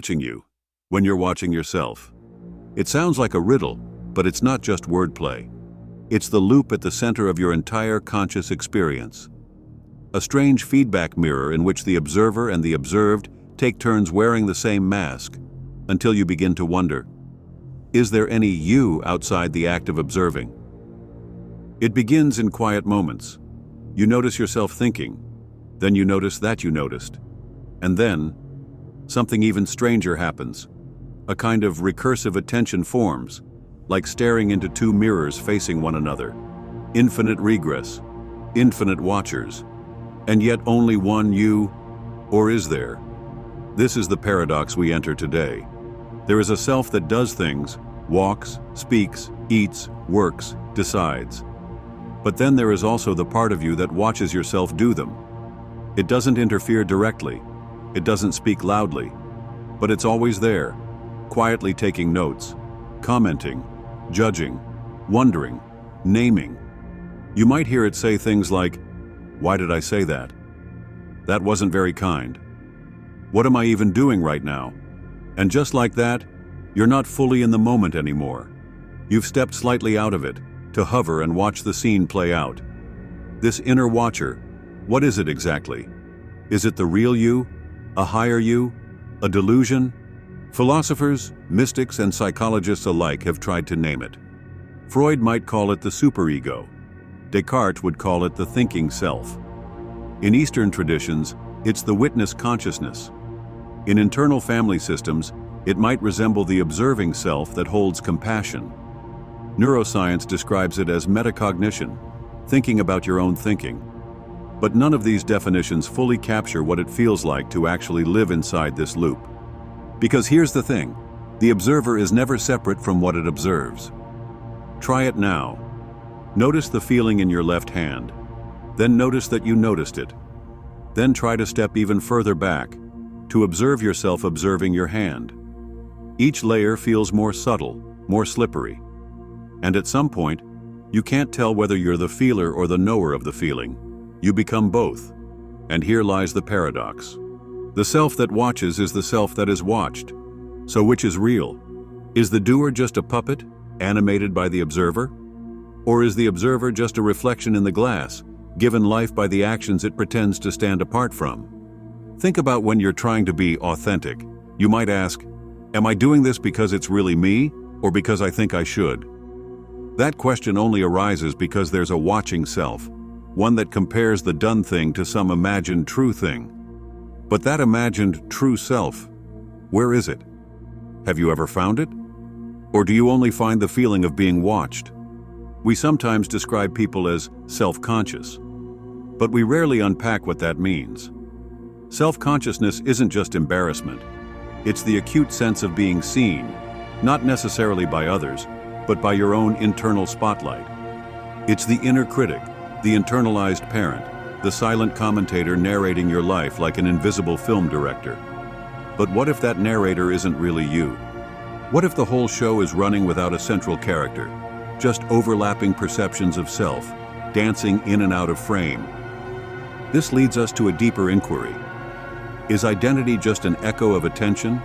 watching you when you're watching yourself. It sounds like a riddle, but it's not just wordplay. It's the loop at the center of your entire conscious experience. A strange feedback mirror in which the observer and the observed take turns wearing the same mask, until you begin to wonder, is there any you outside the act of observing? It begins in quiet moments. You notice yourself thinking, then you notice that you noticed. And then, something even stranger happens. A kind of recursive attention forms, like staring into two mirrors facing one another. Infinite regress, infinite watchers, and yet only one you, or is there? This is the paradox we enter today. There is a self that does things, walks, speaks, eats, works, decides. But then there is also the part of you that watches yourself do them. It doesn't interfere directly. It doesn't speak loudly. But it's always there, quietly taking notes, commenting, judging, wondering, naming. You might hear it say things like, "Why did I say that? That wasn't very kind. What am I even doing right now?" And just like that, you're not fully in the moment anymore. You've stepped slightly out of it, to hover and watch the scene play out. This inner watcher, what is it exactly? Is it the real you? A higher you? A delusion? Philosophers, mystics, and psychologists alike have tried to name it. Freud might call it the superego. Descartes would call it the thinking self. In Eastern traditions, it's the witness consciousness. In internal family systems, it might resemble the observing self that holds compassion. Neuroscience describes it as metacognition, thinking about your own thinking. But none of these definitions fully capture what it feels like to actually live inside this loop. Because here's the thing, the observer is never separate from what it observes. Try it now. Notice the feeling in your left hand. Then notice that you noticed it. Then try to step even further back, to observe yourself observing your hand. Each layer feels more subtle, more slippery. And at some point, you can't tell whether you're the feeler or the knower of the feeling. You become both. And here lies the paradox. The self that watches is the self that is watched. So which is real? Is the doer just a puppet, animated by the observer? Or is the observer just a reflection in the glass, given life by the actions it pretends to stand apart from? Think about when you're trying to be authentic. You might ask, am I doing this because it's really me, or because I think I should? That question only arises because there's a watching self, one that compares the done thing to some imagined true thing. But that imagined true self, where is it? Have you ever found it? Or do you only find the feeling of being watched? We sometimes describe people as self-conscious, but we rarely unpack what that means. Self-consciousness isn't just embarrassment. It's the acute sense of being seen, not necessarily by others, but by your own internal spotlight. It's the inner critic, the internalized parent, the silent commentator narrating your life like an invisible film director. But what if that narrator isn't really you? What if the whole show is running without a central character, just overlapping perceptions of self, dancing in and out of frame? This leads us to a deeper inquiry. Is identity just an echo of attention?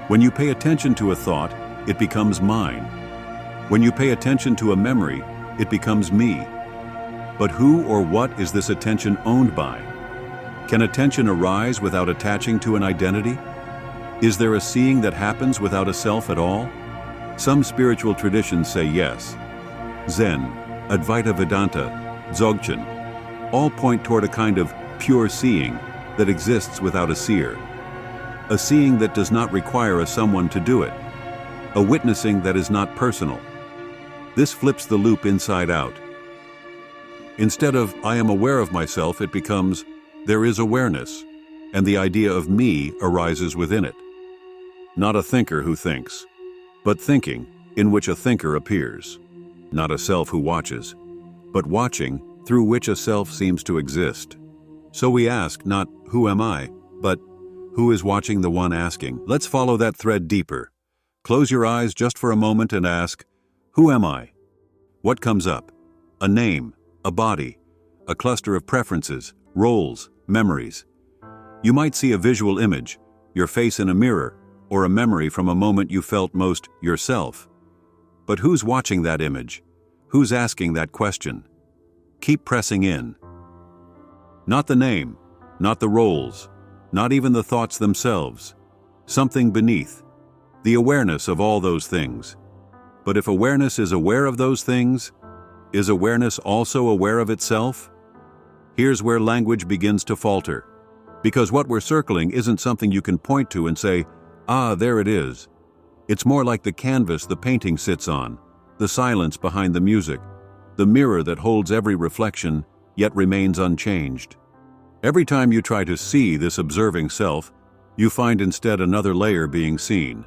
When you pay attention to a thought, it becomes mine. When you pay attention to a memory, it becomes me. But who or what is this attention owned by? Can attention arise without attaching to an identity? Is there a seeing that happens without a self at all? Some spiritual traditions say yes. Zen, Advaita Vedanta, Dzogchen, all point toward a kind of pure seeing that exists without a seer. A seeing that does not require a someone to do it. A witnessing that is not personal. This flips the loop inside out. Instead of I am aware of myself, it becomes there is awareness, and the idea of me arises within it. Not a thinker who thinks, but thinking in which a thinker appears. Not a self who watches, but watching through which a self seems to exist. So we ask not who am I, but who is watching the one asking? Let's follow that thread deeper. Close your eyes just for a moment and ask, who am I? What comes up? A name, a body, a cluster of preferences, roles, memories. You might see a visual image, your face in a mirror, or a memory from a moment you felt most yourself. But who's watching that image? Who's asking that question? Keep pressing in. Not the name, not the roles, not even the thoughts themselves. Something beneath. The awareness of all those things. But if awareness is aware of those things, is awareness also aware of itself? Here's where language begins to falter. Because what we're circling isn't something you can point to and say, "Ah, there it is." It's more like the canvas the painting sits on, the silence behind the music, the mirror that holds every reflection, yet remains unchanged. Every time you try to see this observing self, you find instead another layer being seen.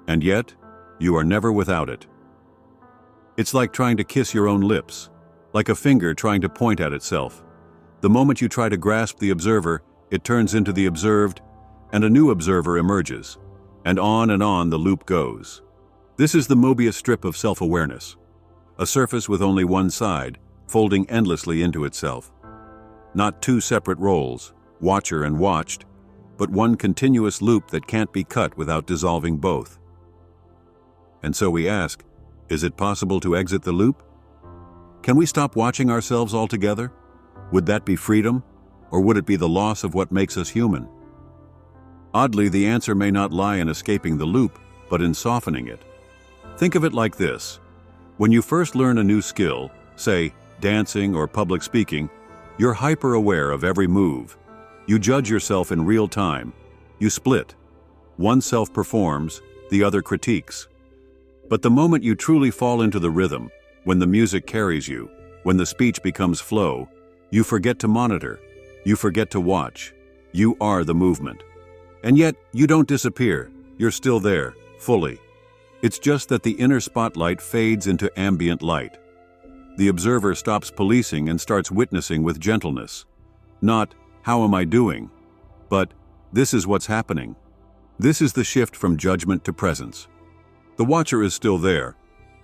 And yet, you are never without it. It's like trying to kiss your own lips, like a finger trying to point at itself. The moment you try to grasp the observer, it turns into the observed, and a new observer emerges. And on the loop goes. This is the Mobius strip of self-awareness. A surface with only one side, folding endlessly into itself. Not two separate roles, watcher and watched, but one continuous loop that can't be cut without dissolving both. And so we ask, is it possible to exit the loop? Can we stop watching ourselves altogether? Would that be freedom, or would it be the loss of what makes us human? Oddly, the answer may not lie in escaping the loop, but in softening it. Think of it like this. When you first learn a new skill, say dancing or public speaking, you're hyper-aware of every move. You judge yourself in real time. You split. One self performs, the other critiques. But the moment you truly fall into the rhythm, when the music carries you, when the speech becomes flow, you forget to monitor. You forget to watch. You are the movement. And yet, you don't disappear. You're still there, fully. It's just that the inner spotlight fades into ambient light. The observer stops policing and starts witnessing with gentleness. Not, "How am I doing?" but, "This is what's happening." This is the shift from judgment to presence. The watcher is still there,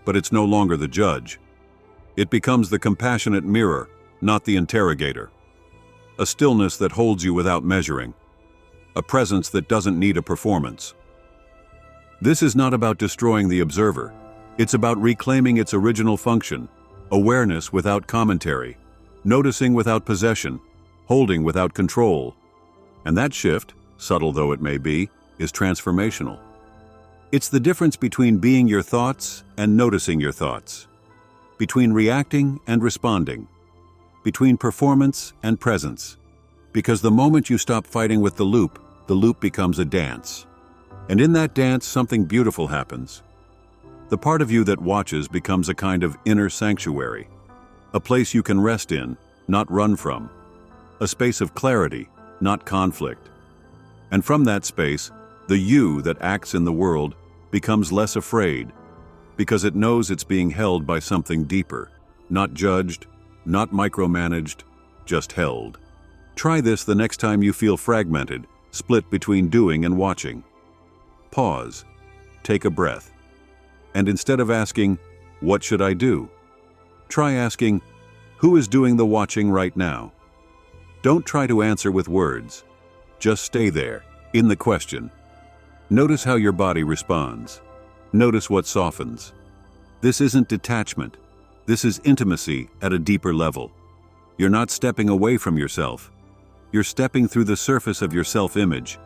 but it's no longer the judge. It becomes the compassionate mirror, not the interrogator. A stillness that holds you without measuring. A presence that doesn't need a performance. This is not about destroying the observer. It's about reclaiming its original function, awareness without commentary, noticing without possession, holding without control. And that shift, subtle though it may be, is transformational. It's the difference between being your thoughts and noticing your thoughts, between reacting and responding, between performance and presence. Because the moment you stop fighting with the loop becomes a dance. And in that dance, something beautiful happens. The part of you that watches becomes a kind of inner sanctuary, a place you can rest in, not run from, a space of clarity, not conflict. And from that space, the you that acts in the world becomes less afraid, because it knows it's being held by something deeper, not judged, not micromanaged, just held. Try this the next time you feel fragmented, split between doing and watching. Pause, take a breath, and instead of asking, "What should I do?" try asking, "Who is doing the watching right now?" Don't try to answer with words. Just stay there, in the question. Notice how your body responds. Notice what softens. This isn't detachment. This is intimacy at a deeper level. You're not stepping away from yourself. You're stepping through the surface of your self-image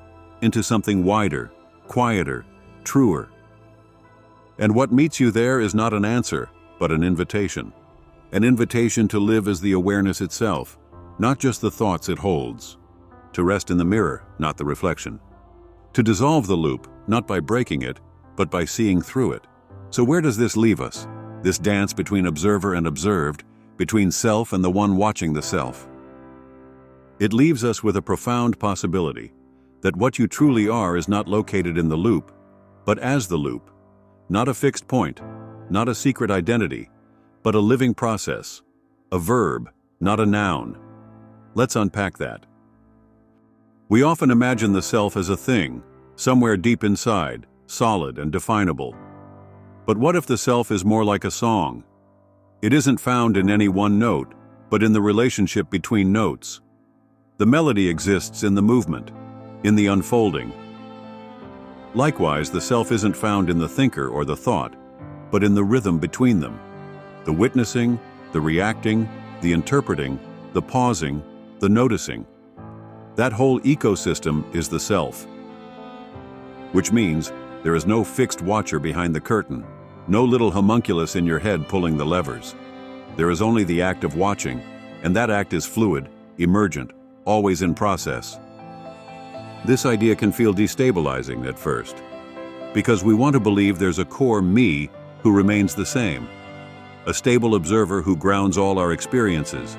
into something wider, quieter, truer. And what meets you there is not an answer, but an invitation. An invitation to live as the awareness itself, not just the thoughts it holds. To rest in the mirror, not the reflection. To dissolve the loop, not by breaking it, but by seeing through it. So where does this leave us? This dance between observer and observed, between self and the one watching the self. It leaves us with a profound possibility that what you truly are is not located in the loop, but as the loop. Not a fixed point, not a secret identity, but a living process, a verb, not a noun. Let's unpack that. We often imagine the self as a thing, somewhere deep inside, solid and definable. But what if the self is more like a song? It isn't found in any one note, but in the relationship between notes. The melody exists in the movement, in the unfolding, Likewise, the self isn't found in the thinker or the thought, but in the rhythm between them. The witnessing, the reacting, the interpreting, the pausing, the noticing. That whole ecosystem is the self. Which means there is no fixed watcher behind the curtain, no little homunculus in your head pulling the levers. There is only the act of watching, and that act is fluid, emergent, always in process. This idea can feel destabilizing at first, because we want to believe there's a core me who remains the same, a stable observer who grounds all our experiences.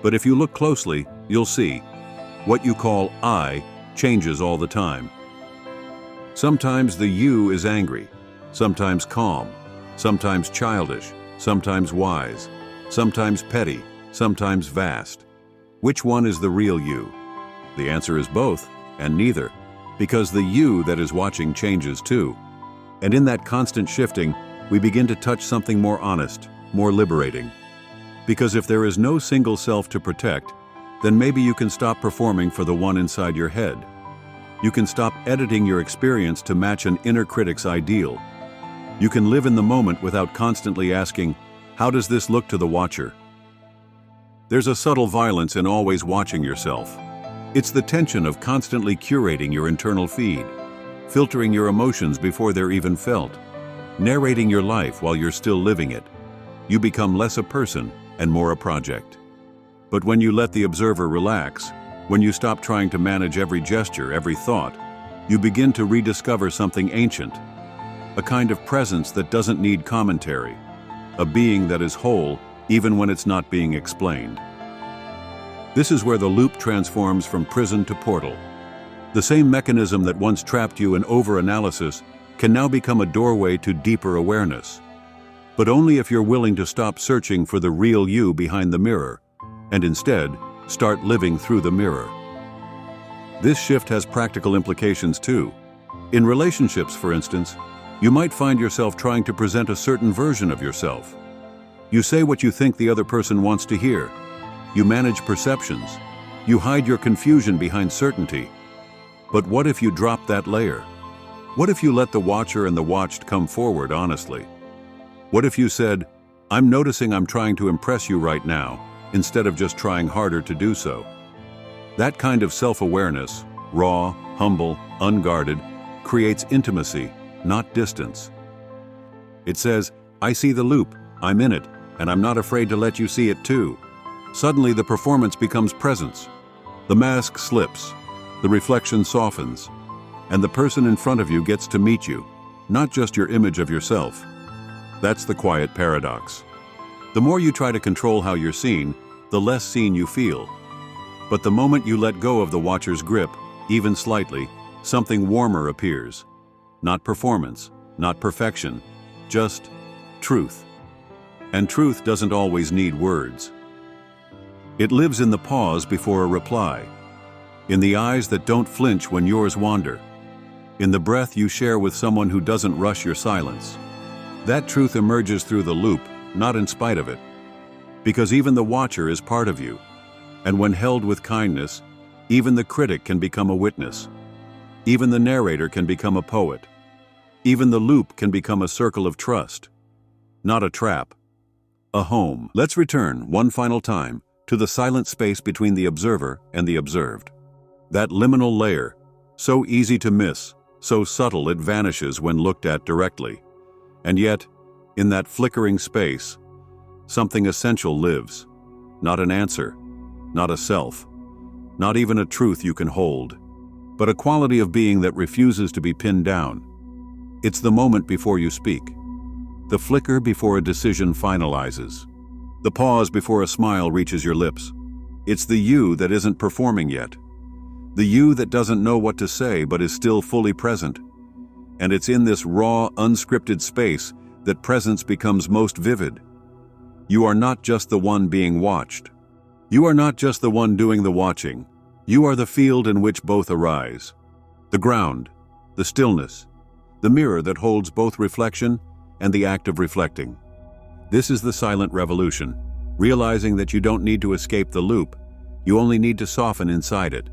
But if you look closely, you'll see what you call I changes all the time. Sometimes the you is angry, sometimes calm, sometimes childish, sometimes wise, sometimes petty, sometimes vast. Which one is the real you? The answer is both, and neither, because the you that is watching changes too. And in that constant shifting, we begin to touch something more honest, more liberating. Because if there is no single self to protect, then maybe you can stop performing for the one inside your head. You can stop editing your experience to match an inner critic's ideal. You can live in the moment without constantly asking, how does this look to the watcher? There's a subtle violence in always watching yourself. It's the tension of constantly curating your internal feed, filtering your emotions before they're even felt, narrating your life while you're still living it. You become less a person and more a project. But when you let the observer relax, when you stop trying to manage every gesture, every thought, you begin to rediscover something ancient, a kind of presence that doesn't need commentary, a being that is whole even when it's not being explained. This is where the loop transforms from prison to portal. The same mechanism that once trapped you in over-analysis can now become a doorway to deeper awareness. But only if you're willing to stop searching for the real you behind the mirror, and instead, start living through the mirror. This shift has practical implications too. In relationships, for instance, you might find yourself trying to present a certain version of yourself. You say what you think the other person wants to hear. You manage perceptions. You hide your confusion behind certainty. But what if you drop that layer? What if you let the watcher and the watched come forward honestly? What if you said, I'm noticing I'm trying to impress you right now, instead of just trying harder to do so? That kind of self-awareness, raw, humble, unguarded, creates intimacy, not distance. It says, I see the loop, I'm in it, and I'm not afraid to let you see it too. Suddenly the performance becomes presence. The mask slips, the reflection softens, and the person in front of you gets to meet you, not just your image of yourself. That's the quiet paradox. The more you try to control how you're seen, the less seen you feel. But the moment you let go of the watcher's grip, even slightly, something warmer appears. Not performance, not perfection, just truth. And truth doesn't always need words. It lives in the pause before a reply, in the eyes that don't flinch when yours wander, in the breath you share with someone who doesn't rush your silence. That truth emerges through the loop, not in spite of it. Because even the watcher is part of you, and when held with kindness, even the critic can become a witness. Even the narrator can become a poet. Even the loop can become a circle of trust. Not a trap, a home. Let's return, one final time, to the silent space between the observer and the observed. That liminal layer, so easy to miss, so subtle it vanishes when looked at directly. And yet, in that flickering space, something essential lives. Not an answer, not a self, not even a truth you can hold, but a quality of being that refuses to be pinned down. It's the moment before you speak, the flicker before a decision finalizes, the pause before a smile reaches your lips. It's the you that isn't performing yet, the you that doesn't know what to say but is still fully present. And it's in this raw, unscripted space that presence becomes most vivid. You are not just the one being watched. You are not just the one doing the watching. You are the field in which both arise. The ground, the stillness, the mirror that holds both reflection and the act of reflecting. This is the silent revolution, realizing that you don't need to escape the loop, you only need to soften inside it.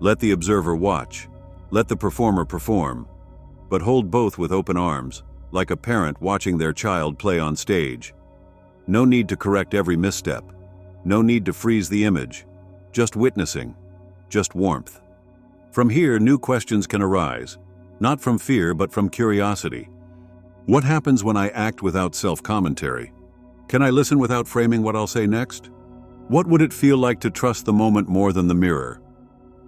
Let the observer watch. Let the performer perform, but hold both with open arms, like a parent watching their child play on stage. No need to correct every misstep. No need to freeze the image. Just witnessing. Just warmth. From here, new questions can arise, not from fear but from curiosity. What happens when I act without self-commentary? Can I listen without framing what I'll say next? What would it feel like to trust the moment more than the mirror?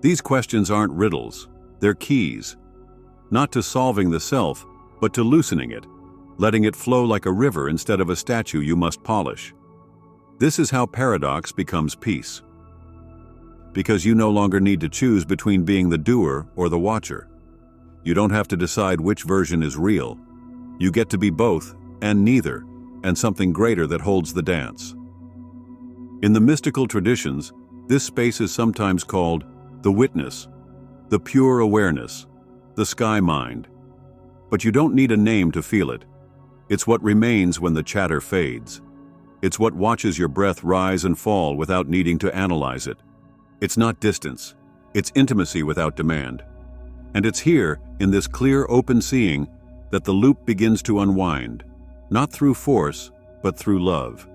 These questions aren't riddles, they're keys. Not to solving the self, but to loosening it, letting it flow like a river instead of a statue you must polish. This is how paradox becomes peace. Because you no longer need to choose between being the doer or the watcher. You don't have to decide which version is real. You get to be both and neither, and something greater that holds the dance. In the mystical traditions, this space is sometimes called the witness, the pure awareness, the sky mind. But you don't need a name to feel it. It's what remains when the chatter fades. It's what watches your breath rise and fall without needing to analyze it. It's not distance, it's intimacy without demand. And it's here, in this clear, open seeing, that the loop begins to unwind, not through force, but through love.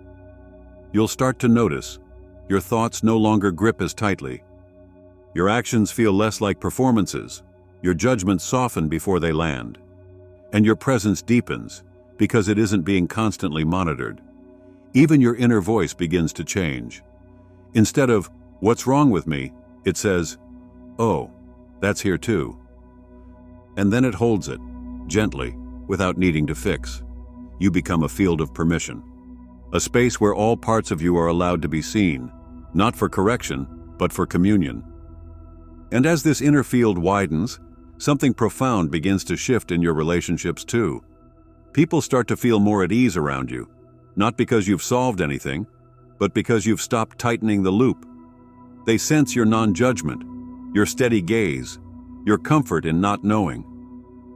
You'll start to notice your thoughts no longer grip as tightly. Your actions feel less like performances, your judgments soften before they land. And your presence deepens because it isn't being constantly monitored. Even your inner voice begins to change. Instead of, "What's wrong with me?" it says, "Oh, that's here too." And then it holds it, gently, without needing to fix. You become a field of permission. A space where all parts of you are allowed to be seen, not for correction, but for communion. And as this inner field widens, something profound begins to shift in your relationships too. People start to feel more at ease around you, not because you've solved anything, but because you've stopped tightening the loop. They sense your non-judgment, your steady gaze, your comfort in not knowing.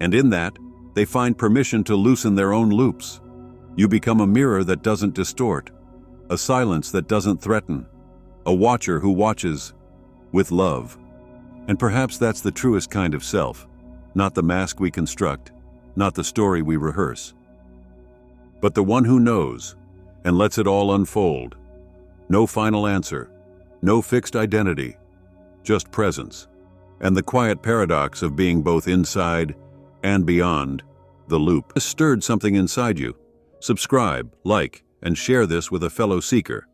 And in that, they find permission to loosen their own loops. You become a mirror that doesn't distort, a silence that doesn't threaten, a watcher who watches with love. And perhaps that's the truest kind of self, not the mask we construct, not the story we rehearse, but the one who knows and lets it all unfold. No final answer, no fixed identity, just presence, and the quiet paradox of being both inside and beyond the loop. This stirred something inside you. Subscribe, like, and share this with a fellow seeker.